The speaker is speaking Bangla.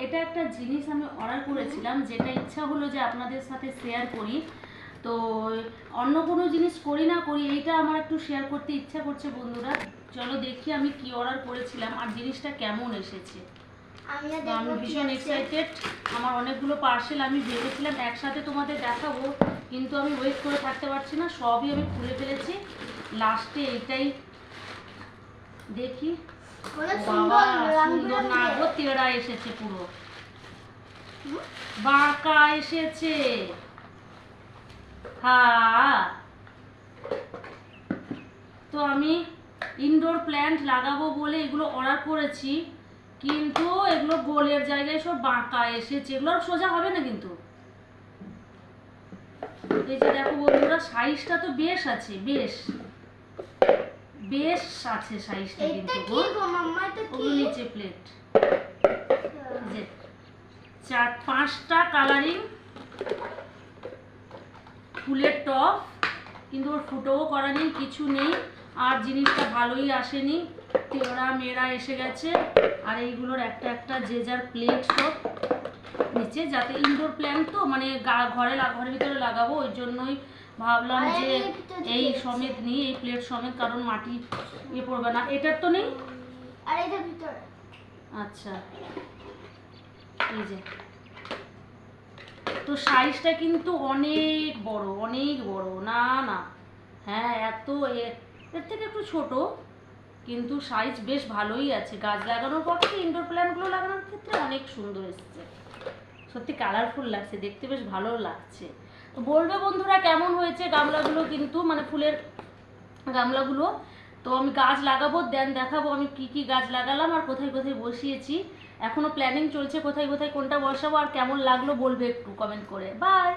এটা একটা জিনিস আমি অর্ডার করেছিলাম, যেটা ইচ্ছা হলো যে আপনাদের সাথে শেয়ার করি। তো অন্য কোনো জিনিস করি না করি, এইটা আমার একটু শেয়ার করতে ইচ্ছা করছে বন্ধুরা। চলো দেখি আমি কি অর্ডার করেছিলাম আর জিনিসটা কেমন এসেছে। আমি ভীষণ এক্সাইটেড। আমার অনেকগুলো পার্সেল আমি ভেবেছিলাম একসাথে তোমাদের দেখাবো, কিন্তু আমি ওয়েট করে থাকতে পারছি না, সবই আমি খুলে ফেলেছি। লাস্টে এইটাই দেখি। বাবা সুন্দর না গো, তেড়া এসেছে, পুরো বাঁকা এসেছে। হ্যাঁ, তো আমি ইনডোর প্ল্যান্ট লাগাবো বলে এগুলো অর্ডার করেছি, কিন্তু এগুলো গোলের জায়গায় সব বাঁকা এসেছে। এগুলো আর সোজা হবে না কিন্তু। এই যে দেখো বন্ধুরা, সাইজটা তো বেশ আছে, বেশ বেশ আছে সাইজটা, কিন্তু ওগুলো নিচে প্লেট যে 4-5টা কালারিং ফুলের টপ, কিন্তু ওর ফুটোও করা নেই, কিছু নেই। আর জিনিসটা ভালোই আসেনি, তেড়া মেড়া এসে গেছে। আর এইগুলোর একটা একটা যে যার প্লেট সব নিচে, যাতে ইনডোর প্ল্যান্ট তো মানে ঘরের ভিতরে লাগাবো, ওই জন্যই ভাবলাম যে এই সমেত নিই, এই প্লেট সমেত, কারণ মাটি ইয়ে পড়বে না। এটার তো নেই, আর এটা ভিতরে। আচ্ছা এই যে, তো সাইজটা কিন্তু অনেক বড়, অনেক বড়। না না, হ্যাঁ এত এর থেকে একটু ছোট, কিন্তু সাইজ বেশ ভালোই আছে। গাছ লাগানোর পক্ষে ইনডোর প্ল্যান্টগুলো লাগানোর ক্ষেত্রে অনেক সুন্দর এসেছে, সত্যি কালারফুল লাগছে, দেখতে বেশ ভালো লাগছে। তো বলবে বন্ধুরা কেমন হয়েছে গামলাগুলো, কিন্তু মানে ফুলের গামলাগুলো। তো আমি গাছ লাগাবো, দেন দেখাবো আমি কি কি গাছ লাগালাম আর কোথায় কোথায় বসিয়েছি। এখনো প্ল্যানিং চলছে কোথায় কোথায় কোনটা বসাবো, আর কেমন লাগলো বলবে একটু কমেন্ট করে। বাই।